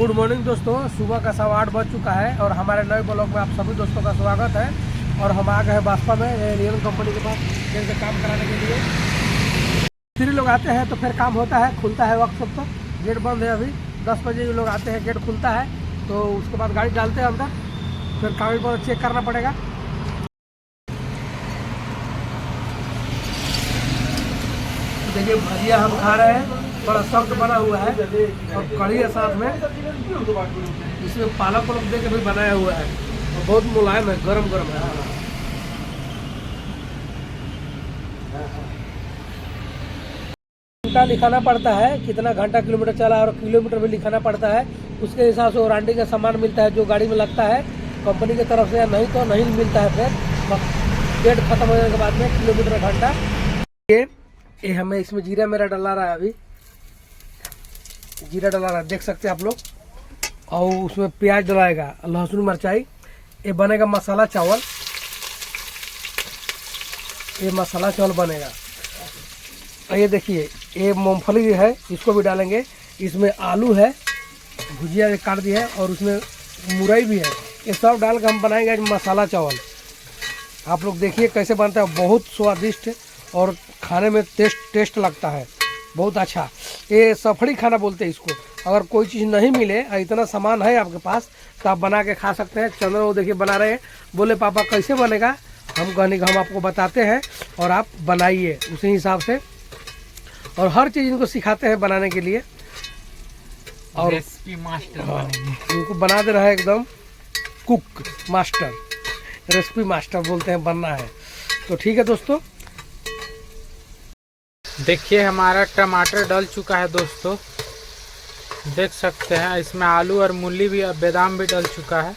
Good morning दोस्तों, सुबह का 8:15 बज चुका है और हमारे नए ब्लॉग में आप सभी दोस्तों का स्वागत है। और हम आ गए हैं बास्पा में एलियन कंपनी के पास जैसे काम कराने के लिए। मिस्त्री लोग आते हैं तो फिर काम होता है, खुलता है वर्कशॉप। तो गेट बंद है अभी, 10 बजे लोग आते हैं, गेट खुलता है तो उसके बाद गाड़ी डालते हैं अंदर, फिर कागज पर चेक करना पड़ेगा। देखिए भजिया हम खा रहे हैं, बड़ा सख्त बना हुआ है और कढ़ी है साथ में, इसमें पालक वालक दे के भी बनाया हुआ है और बहुत मुलायम है, गरम गरम है। घंटा लिखाना पड़ता है, कितना घंटा किलोमीटर चला और किलोमीटर भी लिखाना पड़ता है। उसके हिसाब से वारंटी का सामान मिलता है जो गाड़ी में लगता है कंपनी की तरफ से, नहीं तो नहीं मिलता है। फिर डेट खत्म होने के बाद में किलोमीटर घंटा। ये हमें इसमें जीरा मेरा डला रहा है, अभी जीरा डला रहा है, देख सकते हैं आप लोग। और उसमें प्याज डलाएगा, लहसुन मिर्चाई। ये बनेगा मसाला चावल, ये मसाला चावल बनेगा। और ये देखिए ये मूंगफली है, इसको भी डालेंगे। इसमें आलू है, भुजिया काट दी है और उसमें मुरई भी है। ये सब डाल के हम बनाएंगे आज मसाला चावल। आप लोग देखिए कैसे बनता है, बहुत स्वादिष्ट और खाने में टेस्ट लगता है, बहुत अच्छा। ये सफड़ी खाना बोलते हैं इसको। अगर कोई चीज़ नहीं मिले, इतना सामान है आपके पास, तो आप बना के खा सकते हैं। चंद्र वो देखिए बना रहे हैं, बोले पापा कैसे बनेगा। हम कहने हम आपको बताते हैं और आप बनाइए उसी हिसाब से, और हर चीज़ इनको सिखाते हैं बनाने के लिए। और रेसिपी मास्टर इनको बना दे रहा है एकदम कुक मास्टर, रेसिपी मास्टर बोलते हैं, बनना है तो ठीक है दोस्तों। देखिए हमारा टमाटर डल चुका है दोस्तों, देख सकते हैं। इसमें आलू और मूली भी, बादाम भी डल चुका है।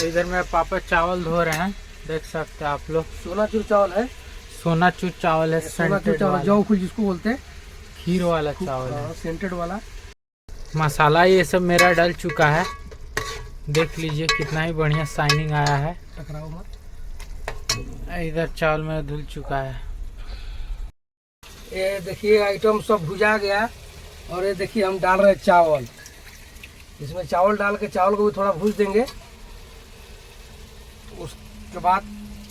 इधर मेरे पापा चावल धो रहे हैं, देख सकते हैं आप लोग। सोनाचूर चावल है, सोनाचूर चावल है, सोनाचूर चावल जौ फूल जिसको बोलते हैं, खीर वाला चावल है, सेंटेड वाला। मसाला ये सब मेरा डल चुका है, देख लीजिए कितना ही बढ़िया शाइनिंग आया है। टकराओ मत। इधर चावल मेरा धुल चुका है। ये देखिए आइटम सब भुजा गया और ये देखिए हम डाल रहे हैं चावल। इसमें चावल डाल के चावल को भी थोड़ा भूज देंगे, उसके बाद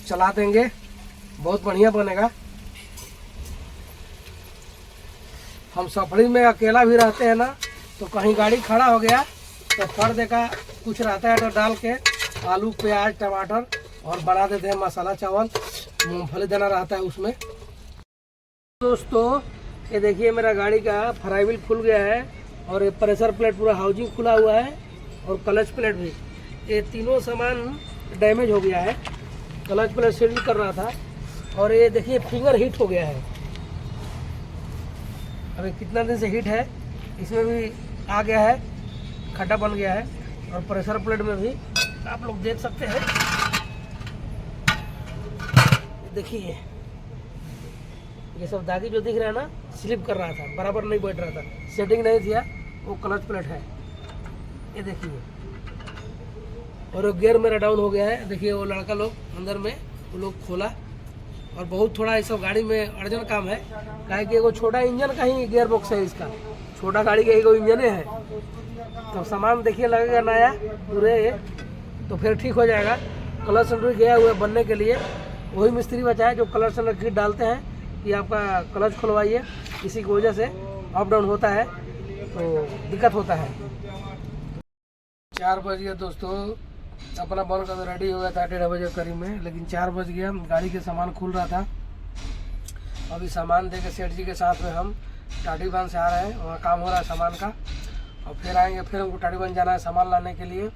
चला देंगे, बहुत बढ़िया बनेगा। हम सफड़ी में अकेला भी रहते हैं ना, तो कहीं गाड़ी खड़ा हो गया तो फर देखा कुछ रहता है तो डाल के आलू प्याज टमाटर और बना देते हैं मसाला चावल। मूंगफली दाना रहता है उसमें। दोस्तों ये देखिए मेरा गाड़ी का फ्राई व्हील खुल गया है और ये प्रेशर प्लेट पूरा हाउसिंग खुला हुआ है और क्लच प्लेट भी। ये तीनों सामान डैमेज हो गया है। क्लच प्लेट सील कर रहा था और ये देखिए फिंगर हीट हो गया है। अभी कितना दिन से हीट है, इसमें भी आ गया है, खड्डा बन गया है। और प्रेशर प्लेट में भी आप लोग देख सकते हैं, देखिए ये सब दागी जो दिख रहा है ना, स्लिप कर रहा था, बराबर नहीं बैठ रहा था, सेटिंग नहीं दिया, वो क्लच प्लेट है, ये देखिए। और वो गियर मेरा डाउन हो गया है, देखिए वो लड़का लोग अंदर में वो लोग खोला। और बहुत थोड़ा ये सब गाड़ी में अर्जेंट काम है, काहे कि वो छोटा इंजन का ही गियर बॉक्स है, इसका छोटा गाड़ी का ही वो इंजन है। तो सामान देखिए लगेगा नया पूरे, तो फिर ठीक हो जाएगा। कलर सेंटर गया हुआ बनने के लिए, वही मिस्त्री बचा है जो कलर सेंटर किट डालते हैं कि आपका क्लच खुलवाइए, इसी की वजह से अप डाउन होता है तो दिक्कत होता है। 4 बज गया दोस्तों, अपना बन का तो रेडी हो गया था 1:30 बजे करीब में, लेकिन 4 बज गया, गाड़ी के सामान खुल रहा था। अभी सामान दे के सेठ जी के साथ में हम टाटीबान से आ रहे हैं, वहाँ काम हो रहा है सामान का। और फिर आएंगे, फिर हमको टाटीबान जाना है सामान लाने के लिए।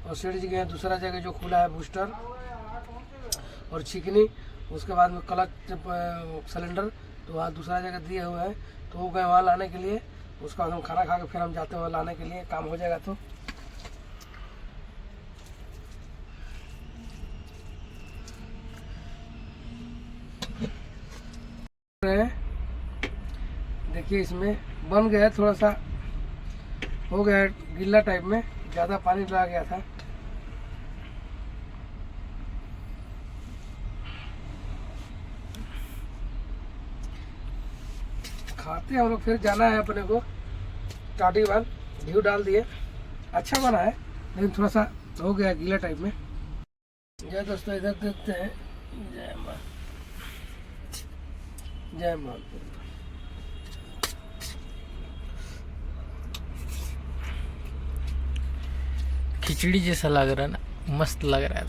और सेठ जी गए दूसरा जगह जो खुला है बूस्टर और चिकनी, उसके बाद में क्लच सिलेंडर, तो वहाँ दूसरा जगह दिए हुए हैं, तो वो गए वहाँ लाने के लिए। उसका बाद हम खाना खा के फिर हम जाते हैं लाने के लिए, काम हो जाएगा। तो देखिए इसमें बन गया, थोड़ा सा हो गया गिल्ला टाइप में, ज़्यादा पानी लगा गया था। खाते हैं हम लोग। फिर जाना है अपने को टाटी बांध, घी डाल दिए, अच्छा बना है लेकिन थोड़ा सा हो गया गीला टाइप में। जय दोस्तों, इधर देखते हैं। जय मां, जय मां। खिचड़ी जैसा लग रहा है ना, मस्त लग रहा है।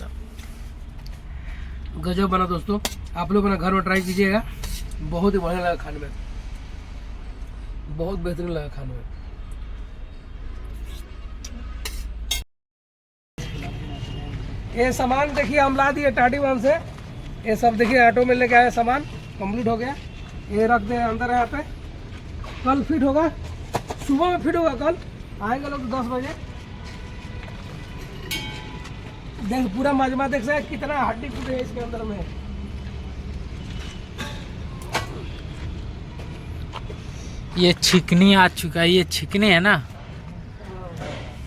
तो गजब बना दोस्तों, आप लोग अपना घर में ट्राई कीजिएगा, बहुत ही बढ़िया लगा खाने में, बहुत बेहतरीन लगा खाने में। ये सामान देखिए हम ला दिए टाटी वन से, ये सब देखिए ऑटो में लेके आए, सामान कंप्लीट हो गया। ये रख दे अंदर यहाँ पे, कल फिट होगा, सुबह में फिट होगा। कल आएंगे लोग 10 बजे। देख पूरा मजमा देख सकते कितना हड्डी फूटे है इसके अंदर में। ये छिकनी आ चुका है, ये छिकनी है ना,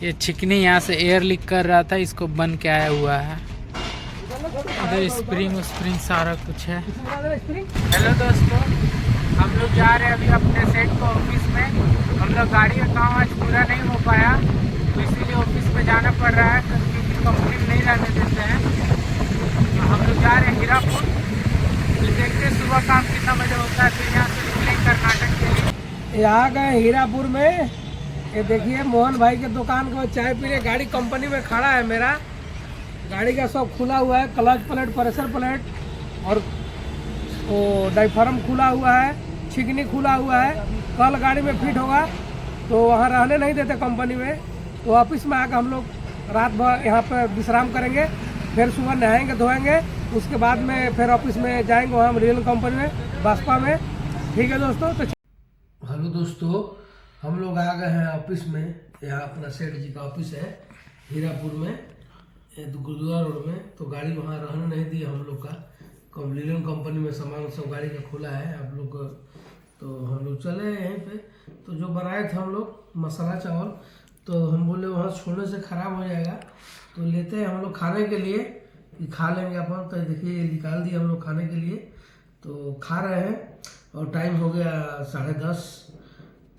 ये छिकनी यहाँ से एयर लीक कर रहा था, इसको बन के आया हुआ है। इधर स्प्रिंग सारा कुछ है। हेलो दोस्तों, हम लोग जा रहे हैं अभी अपने सेट को ऑफिस में। हम लोग गाड़ी का काम आज पूरा नहीं हो पाया, तो इसीलिए ऑफिस में जाना पड़ रहा है क्योंकि कंपनी नहीं रहने देते हैं। तो हम लोग जा रहे हैं हीरापुर। तो देखते हैं सुबह काम कितना बजे होता है। फिर यहाँ से निकलेंगे कर्नाटक के लिए। यहाँ गए हीरापुर में, ये देखिए मोहन भाई के दुकान को चाय पी रहे। गाड़ी कंपनी में खड़ा है मेरा, गाड़ी का सब खुला हुआ है, क्लच प्लेट, प्रेशर प्लेट और वो डायफ्राम खुला हुआ है, छिकनी खुला हुआ है। कल गाड़ी में फिट होगा तो वहाँ रहने नहीं देते कंपनी में, तो ऑफिस में आकर हम लोग रात भर यहाँ पर विश्राम करेंगे, फिर सुबह नहाएंगे धोएंगे, उसके बाद में फिर ऑफिस में जाएंगे वहाँ रियल कंपनी में, बासपा में। ठीक है दोस्तों। तो हेलो दोस्तों, हम लोग आ गए हैं ऑफिस में। यहाँ अपना सेठ जी का ऑफिस है हीरापुर में, गुरुद्वारा रोड में। तो गाड़ी वहाँ रहने नहीं दी हम लोग का, कंप्लीट कंपनी में सामान सब गाड़ी का खुला है आप लोग। तो हम लोग चले यहीं पे, तो जो बनाए थे हम लोग मसाला चावल, तो हम बोले वहाँ छोड़ने से ख़राब हो जाएगा, तो लेते हैं हम लोग खाने के लिए कि खा लेंगे अपन। तो देखिए निकाल दिए हम लोग खाने के लिए, तो खा रहे हैं। और टाइम हो गया 10:30,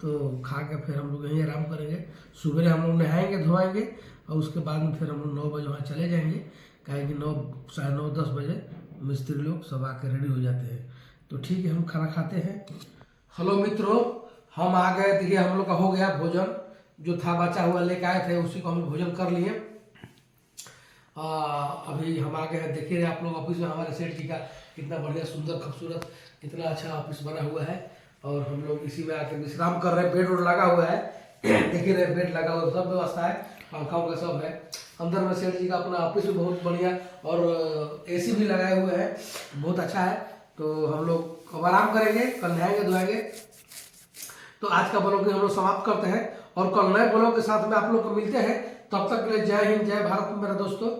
तो खा के फिर हम लोग यहीं आराम करेंगे। सुबह हम लोग नहाएंगे धोएंगे और उसके बाद में फिर हम लोग 9 बजे वहाँ चले जाएंगे, काहे कि 9, 9:30, 10 बजे मिस्त्री लोग सब आके रेडी हो जाते हैं। तो ठीक है, हम खाना खाते हैं। हेलो मित्रों, हम आ गए। देखिए हम लोग का हो गया भोजन, जो था बचा हुआ लेके आए थे उसी को हम भोजन कर लिए। अभी हम आ गए हैं। देखिए आप लोग ऑफिस में हमारे सेठ जी का कितना बढ़िया सुंदर खूबसूरत कितना अच्छा ऑफिस बना हुआ है, और हम लोग इसी में आके विश्राम कर रहे हैं। बेड वोड लगा हुआ है, देखिए रहे बेड लगा हुआ, सब व्यवस्था है, पंखा उनका सब है। अंदर में सेठ जी का अपना ऑफिस भी बहुत बढ़िया, और एसी भी लगाए हुए हैं, बहुत अच्छा है। तो हम लोग अब आराम करेंगे, कल नहाएंगे धोएंगे। तो आज का ब्लॉग हम लोग समाप्त करते हैं, और कल नए ब्लॉग के साथ में आप लोग को मिलते हैं। तब तक के लिए जय हिंद, जय भारत मेरे दोस्तों।